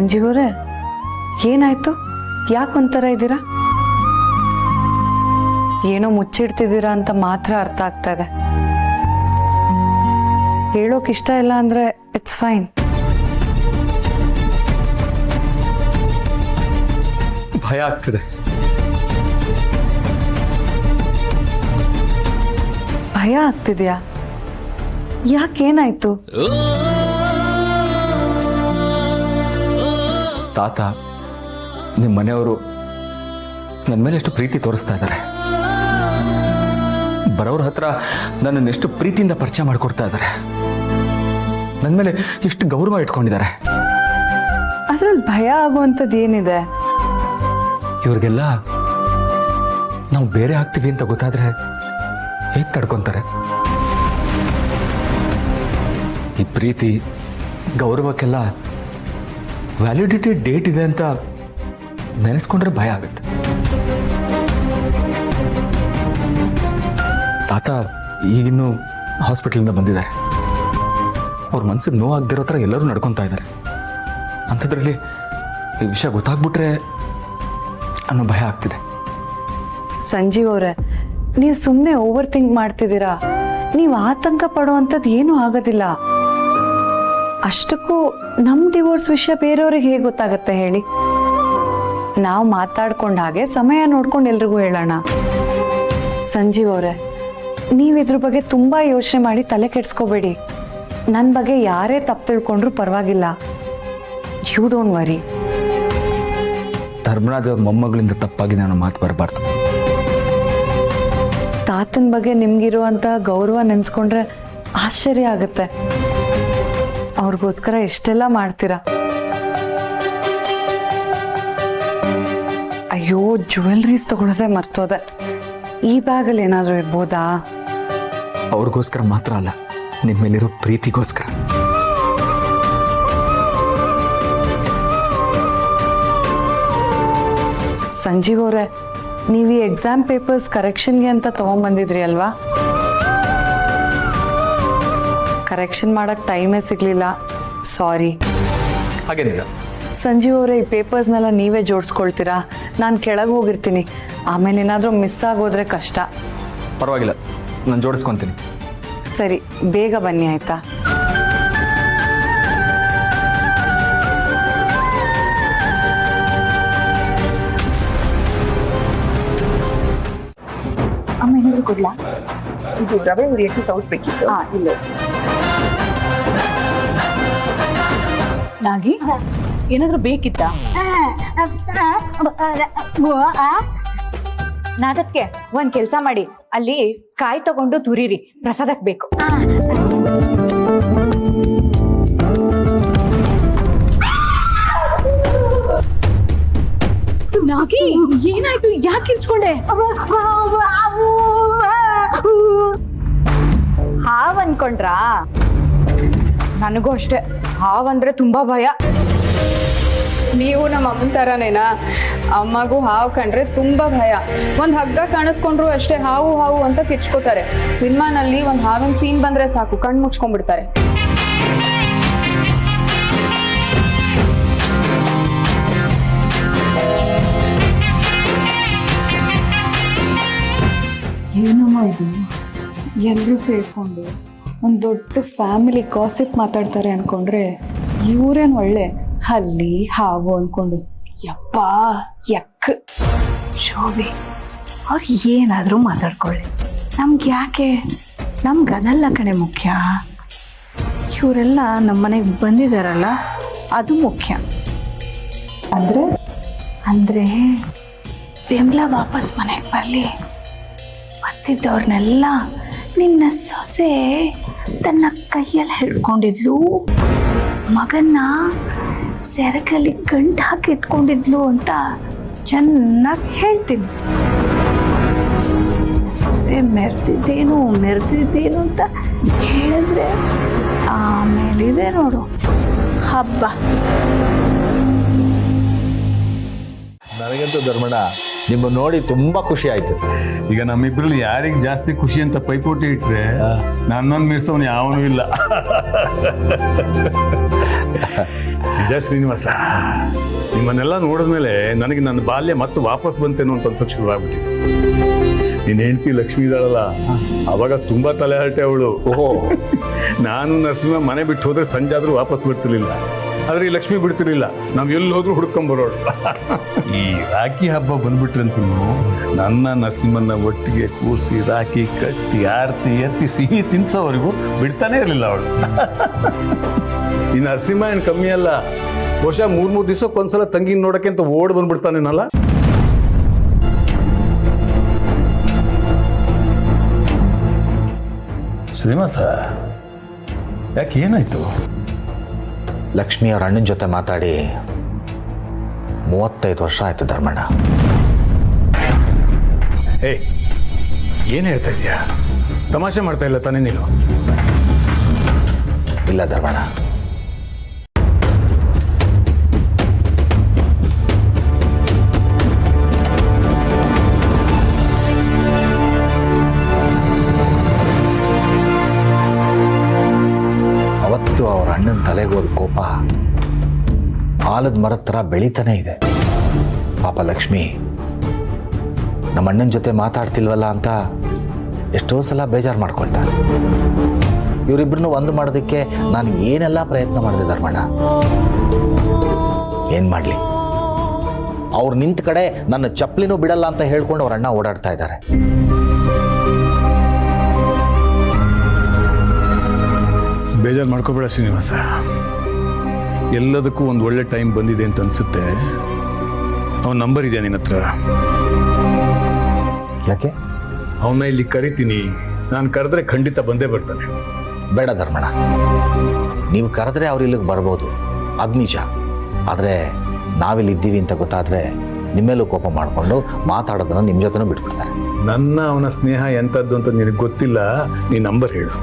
ಸಂಜೀವರೇ, ಏನಾಯ್ತು? ಯಾಕೆ ಒಂಥರ ಇದ್ದೀರಾ? ಏನೋ ಮುಚ್ಚಿಡ್ತಿದ್ದೀರಾ ಅಂತ ಮಾತ್ರ ಅರ್ಥ ಆಗ್ತಾ ಇದೆ. ಹೇಳೋಕ್ ಇಷ್ಟ ಇಲ್ಲ ಅಂದ್ರೆ ಇಟ್ಸ್ ಫೈನ್. ಭಯ ಆಗ್ತಿದೆ. ಭಯ ಆಗ್ತಿದ್ಯಾ? ಯಾಕೇನಾಯ್ತು? ತಾತ, ನಿಮ್ಮ ಮನೆಯವರು ನನ್ನ ಮೇಲೆ ಎಷ್ಟು ಪ್ರೀತಿ ತೋರಿಸ್ತಾ ಇದ್ದಾರೆ. ಬರೋರ ಹತ್ರ ನನ್ನನ್ನು ಎಷ್ಟು ಪ್ರೀತಿಯಿಂದ ಪರಿಚಯ ಮಾಡಿಕೊಡ್ತಾ ಇದ್ದಾರೆ. ನನ್ನ ಮೇಲೆ ಎಷ್ಟು ಗೌರವ ಇಟ್ಕೊಂಡಿದ್ದಾರೆ. ಅದ್ರಲ್ಲಿ ಭಯ ಆಗುವಂಥದ್ದು ಏನಿದೆ? ಇವ್ರಿಗೆಲ್ಲ ನಾವು ಬೇರೆ ಆಗ್ತೀವಿ ಅಂತ ಗೊತ್ತಾದ್ರೆ ಹೇಗೆ ತಡ್ಕೊಂತಾರೆ? ಈ ಪ್ರೀತಿ ಗೌರವಕ್ಕೆಲ್ಲ ವ್ಯಾಲಿಡಿಟಿ ಡೇಟ್ ಇದೆ ಅಂತ ನೆನೆಸ್ಕೊಂಡ್ರೆ ಭಯ ಆಗುತ್ತೆ. ತಾತ ಈಗಿನ್ನೂ ಹಾಸ್ಪಿಟಲಿಂದ ಬಂದಿದ್ದಾರೆ. ಅವ್ರ ಮನ್ಸಿಗೆ ನೋವಾಗದಿರೋ ಥರ ಎಲ್ಲರೂ ನಡ್ಕೊತಾ ಇದ್ದಾರೆ. ಅಂಥದ್ರಲ್ಲಿ ಈ ವಿಷಯ ಗೊತ್ತಾಗ್ಬಿಟ್ರೆ ಅನ್ನೋ ಭಯ ಆಗ್ತಿದೆ. ಸಂಜೀವ್ ಅವರೇ, ನೀವು ಸುಮ್ಮನೆ ಓವರ್ ಥಿಂಕ್ ಮಾಡ್ತಿದ್ದೀರಾ. ನೀವು ಆತಂಕ ಪಡುವಂಥದ್ದು ಏನೂ ಆಗೋದಿಲ್ಲ. ಅಷ್ಟಕ್ಕೂ ನಮ್ ಡಿವೋರ್ಸ್ ವಿಷಯ ಬೇರೆಯವ್ರಿಗೆ ಹೇಗೆ ಗೊತ್ತಾಗತ್ತೆ ಹೇಳಿ? ನಾವು ಮಾತಾಡ್ಕೊಂಡ ಹಾಗೆ ಸಮಯ ನೋಡ್ಕೊಂಡು ಎಲ್ರಿಗೂ ಹೇಳೋಣ. ಸಂಜೀವ್ ಅವರೇ, ನೀವು ಇದ್ರ ಬಗ್ಗೆ ತುಂಬಾ ಯೋಚನೆ ಮಾಡಿ ತಲೆ ಕೆಡ್ಸ್ಕೋಬೇಡಿ. ನನ್ನ ಬಗ್ಗೆ ಯಾರೇ ತಪ್ಪು ತಿಳ್ಕೊಂಡ್ರು ಪರವಾಗಿಲ್ಲ. You don't worry. ಧರ್ಮರಾಜ್ ಅವ್ರ ಮೊಮ್ಮಗಳಿಂದ ತಪ್ಪಾಗಿ ನಾನು ಮಾತು ಬರಬಾರ್ದು. ತಾತನ ಬಗ್ಗೆ ನಿಮ್ಗಿರುವಂತ ಗೌರವ ನೆನ್ಸ್ಕೊಂಡ್ರೆ ಆಶ್ಚರ್ಯ ಆಗುತ್ತೆ. ಅವ್ರಿಗೋಸ್ಕರ ಎಷ್ಟೆಲ್ಲ ಮಾಡ್ತೀರಾ. ಅಯ್ಯೋ, ಜ್ಯುವೆಲ್ರೀಸ್ ತಗೊಳ್ಳೋದೇ ಮರ್ತೋದೆ. ಈ ಬ್ಯಾಗಲ್ಲಿ ಏನಾದರೂ ಇರ್ಬೋದಾ? ಅವ್ರಿಗೋಸ್ಕರ ಮಾತ್ರ ಅಲ್ಲ, ನಿಮ್ಮ ಮೇಲಿರೋ ಪ್ರೀತಿಗೋಸ್ಕರ. ಸಂಜೀವ್ ಅವರೇ, ನೀವು ಈ ಎಕ್ಸಾಮ್ ಪೇಪರ್ಸ್ ಕರೆಕ್ಷನ್ಗೆ ಅಂತ ತಗೊಂಡ್ಬಂದಿದ್ರಿ ಅಲ್ವಾ? ಕರೆಕ್ಷನ್ ಮಾಡಕ್ ಟೈಮೇ ಸಿಗ್ಲಿಲ್ಲ, ಸಾರಿ. ಹಾಗೇನಿಲ್ಲ ಸಂಜೀವ್ ಅವರೇ, ಈ ಪೇಪರ್ಸ್ನೆಲ್ಲ ನೀವೇ ಜೋಡಿಸ್ಕೊಳ್ತೀರಾ? ನಾನು ಕೆಳಗೆ ಹೋಗಿರ್ತೀನಿ, ಆಮೇಲೆ ಏನಾದರೂ ಮಿಸ್ ಆಗೋದ್ರೆ ಕಷ್ಟ. ಪರವಾಗಿಲ್ಲ, ನಾನು ಜೋಡಿಸ್ಕೊಂತೀನಿ. ಸರಿ, ಬೇಗ ಬನ್ನಿ ಆಯ್ತಾ? ಅಮ್ಮ ಏನಾದ್ರು ಕೊಡ್ಲಾ? ಇದು ರವೆ ಹುರಿಯಕ್ಕೆ ಸೌಟ್ ಬೇಕಿತ್ತು. ಇಲ್ಲ ನಾಗಿ, ಏನಾದ್ರೂ ಬೇಕಿತ್ತಾ? ನಾದಕ್ಕೆ ಒಂದ್ ಕೆಲ್ಸ ಮಾಡಿ, ಅಲ್ಲಿ ಕಾಯಿ ತಗೊಂಡು ತುರಿರಿ, ಪ್ರಸಾದಕ್ ಬೇಕು. ನಾಗಿ, ಏನಾಯ್ತು? ಯಾಕೆ ಕಿರ್ಚ್ಕೊಂಡೆ? ಹಾವ್ ಅನ್ಕೊಂಡ್ರಾ? ನನಗೂ ಅಷ್ಟೇ, ಹಾವಂದ್ರೆ ತುಂಬಾ ಭಯ. ನೀವು ನಮ್ಮ ಅಮ್ಮನ ಥರನೇನಾ? ಅಮ್ಮಗೂ ಹಾವು ಕಂಡ್ರೆ ತುಂಬಾ ಭಯ. ಒಂದು ಹಗ್ಗ ಕಾಣಿಸ್ಕೊಂಡ್ರು ಅಷ್ಟೇ ಹಾವು ಹಾವು ಅಂತ ಕಿಚ್ಕೋತಾರೆ. ಸಿನಿಮಾನಲ್ಲಿ ಒಂದು ಹಾವಿನ ಸೀನ್ ಬಂದ್ರೆ ಸಾಕು, ಕಣ್ಣು ಮುಚ್ಕೊಂಡ್ಬಿಡ್ತಾರೆ. ಏನಮ್ಮ ಇದು? ಎಲ್ಲರೂ ಸೇರ್ಕೊಂಡು ಒಂದು ದೊಡ್ಡ ಫ್ಯಾಮಿಲಿ ಗಾಸಿಪ್ ಮಾತಾಡ್ತಾರೆ ಅನ್ಕೊಂಡ್ರೆ ಇವರೇನು ಒಳ್ಳೆ ಹಲ್ಲಿ ಹಾವು ಅನ್ಕೊಂಡು. ಯಪ್ಪ ಯಕ್. ಶೋಭಿ, ಅವ್ರು ಏನಾದರೂ ಮಾತಾಡ್ಕೊಳ್ಳಿ, ನಮ್ಗೆ ಯಾಕೆ? ನಮ್ಗೆ ಅದೆಲ್ಲ ಕಣೆ ಮುಖ್ಯ. ಇವರೆಲ್ಲ ನಮ್ಮ ಮನೆಗೆ ಬಂದಿದ್ದಾರಲ್ಲ, ಅದು ಮುಖ್ಯ. ಅಂದರೆ ವಿಮಲಾ ವಾಪಸ್ ಮನೆಗೆ ಬರಲಿ. ಬಂದಿದ್ದವ್ರನ್ನೆಲ್ಲ ನಿನ್ನ ಸೊಸೆ ತನ್ನ ಕೈಯಲ್ಲಿ ಹಿಡ್ಕೊಂಡಿದ್ಲು, ಮಗನ್ನ ಸೆರಗಲ್ಲಿ ಗಂಟು ಹಾಕಿ ಇಟ್ಕೊಂಡಿದ್ಲು ಅಂತ ಚೆನ್ನಾಗಿ ಹೇಳ್ತೀನಿ. ಸೊಸೆ ಮೆರೆದಿದ್ದೇನು ಅಂತ ಹೇಳಿದ್ರೆ ಆಮೇಲಿದೆ ನೋಡು ಹಬ್ಬ. ನನಗಂತೂ ಧರ್ಮಣ್ಣ ನಿಮ್ಮ ನೋಡಿ ತುಂಬಾ ಖುಷಿ ಆಯ್ತು. ಈಗ ನಮ್ಮಿಬ್ರಲ್ಲಿ ಯಾರಿಗೆ ಜಾಸ್ತಿ ಖುಷಿ ಅಂತ ಪೈಪೋಟಿ ಇಟ್ರೆ ನನ್ನನ್ನು ಮೀರ್ಸೋನು ಯಾವನೂ ಇಲ್ಲ. ನಿಜ ಶ್ರೀನಿವಾಸ, ನಿಮ್ಮನ್ನೆಲ್ಲ ನೋಡಿದ್ಮೇಲೆ ನನಗೆ ನನ್ನ ಬಾಲ್ಯ ಮತ್ತೆ ವಾಪಸ್ ಬಂತೇನೋ ಅಂತ ಅನ್ಸೋಕೆ ಶುರುವಾಗ್ಬಿಟ್ಟಿದೆ. ನೀನ್ ಹೆಂಡ್ತಿ ಲಕ್ಷ್ಮೀ ಇದ್ದಾಳಲ್ಲ, ಅವಾಗ ತುಂಬಾ ತಲೆ ಹರಟೆ ಅವಳು. ಓಹೋ, ನಾನು ನರಸಿಂಹ ಮನೆ ಬಿಟ್ಟು ಹೋದ್ರೆ ಸಂಜೆ ಆದ್ರೂ ವಾಪಸ್ ಬರ್ತಿರ್ಲಿಲ್ಲ. ಆದ್ರೆ ಈ ಲಕ್ಷ್ಮಿ ಬಿಡ್ತಿರ್ಲಿಲ್ಲ, ನಾವ್ ಎಲ್ಲಿ ಹೋದ್ರು ಹುಡ್ಕೊಂಬರೋಳು. ಈ ರಾಖಿ ಹಬ್ಬ ಬಂದ್ಬಿಟ್ರಂತೂ ನನ್ನ ನರಸಿಂಹನ ಒಟ್ಟಿಗೆ ಕೂರಿಸಿ ರಾಖಿ ಕಟ್ಟಿ ಆರತಿ ಎತ್ತಿ ಸಿಹಿ ತಿನ್ಸೋವರೆಗೂ ಬಿಡ್ತಾನೆ ಇರಲಿಲ್ಲ ಅವಳು. ಈ ನರಸಿಂಹ ಏನ್ ಕಮ್ಮಿ ಅಲ್ಲ, ಬಹುಶಃ 3 ದಿವಸಕ್ಕೊಂದ್ಸಲ ತಂಗಿನ ನೋಡಕ್ಕೆ ಅಂತ ಓಡ್ ಬಂದ್ಬಿಡ್ತಾನೇನಲ್ಲ. ಶ್ರೀನಿವಾಸ, ಯಾಕೆ ಏನಾಯ್ತು? ಲಕ್ಷ್ಮಿ ಅವ್ರ ಅಣ್ಣನ ಜೊತೆ ಮಾತಾಡಿ 35 ವರ್ಷ ಆಯ್ತು ಧರ್ಮಣ್ಣ. ಏ, ಏನ್ ಹೇಳ್ತಾ ಇದೀಯಾ? ತಮಾಷೆ ಮಾಡ್ತಾ ಇಲ್ಲ ತಾನೇ ನೀನು? ಇಲ್ಲ ಧರ್ಮಣ್ಣ, ಅವತ್ತು ಅವ್ರ ಅಣ್ಣನ ತಲೆಗೋದ ಕೋಪ ಆಲದ ಮರದ ಥರ ಬೆಳೀತಾನೆ ಇದೆ. ಪಾಪ ಲಕ್ಷ್ಮಿ ನಮ್ಮ ಅಣ್ಣನ ಜೊತೆ ಮಾತಾಡ್ತಿಲ್ವಲ್ಲ ಅಂತ ಎಷ್ಟೋ ಸಲ ಬೇಜಾರು ಮಾಡ್ಕೊಳ್ತಾಳೆ. ಇವರಿಬ್ಬರನ್ನು ಒಂದು ಮಾಡೋದಕ್ಕೆ ನಾನು ಏನೆಲ್ಲ ಪ್ರಯತ್ನ ಮಾಡಿದೆ ಧರ್ಮಣ್ಣ. ಏನು ಮಾಡಲಿ, ಅವ್ರು ನಿಂತ ಕಡೆ ನನ್ನ ಚಪ್ಪಲಿನೂ ಬಿಡಲ್ಲ ಅಂತ ಹೇಳ್ಕೊಂಡು ಅವ್ರ ಅಣ್ಣ ಓಡಾಡ್ತಾ ಇದ್ದಾರೆ. ಬೇಜಾರು ಮಾಡ್ಕೋಬೇಡ ಶ್ರೀನಿವಾಸ, ಎಲ್ಲದಕ್ಕೂ ಒಂದು ಒಳ್ಳೆ ಟೈಮ್ ಬಂದಿದೆ ಅಂತ ಅನ್ಸುತ್ತೆ. ಅವನ ನಂಬರ್ ಇದೆಯಾ ನಿನ್ನ ಹತ್ರ? ಯಾಕೆ? ಅವನ್ನ ಇಲ್ಲಿ ಕರಿತೀನಿ, ನಾನು ಕರೆದ್ರೆ ಖಂಡಿತ ಬಂದೇ ಬರ್ತಾನೆ. ಬೇಡ ಧರ್ಮಣ್ಣ, ನೀವು ಕರೆದ್ರೆ ಅವ್ರು ಇಲ್ಲಿಗೆ ಬರ್ಬೋದು, ಅದು ನಿಜ. ಆದರೆ ನಾವಿಲ್ಲಿದ್ದೀವಿ ಅಂತ ಗೊತ್ತಾದರೆ ನಿಮ್ಮೇಲೂ ಕೋಪ ಮಾಡಿಕೊಂಡು ಮಾತಾಡೋದನ್ನು ನಿಮ್ಮ ಜೊತೆನೂ ಬಿಟ್ಬಿಡ್ತಾರೆ. ನನ್ನ ಅವನ ಸ್ನೇಹ ಎಂಥದ್ದು ಅಂತ ನಿನಗೆ ಗೊತ್ತಿಲ್ಲ. ನೀ ನಂಬರ್ ಹೇಳು.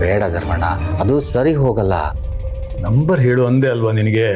ಬೇಡ ಧರ್ಮಣ್ಣ, ಅದು ಸರಿ ಹೋಗಲ್ಲ. ನಂಬರ್ ಹೇಳು ಅಂದೆ ಅಲ್ವಾ ನಿನಗೆ?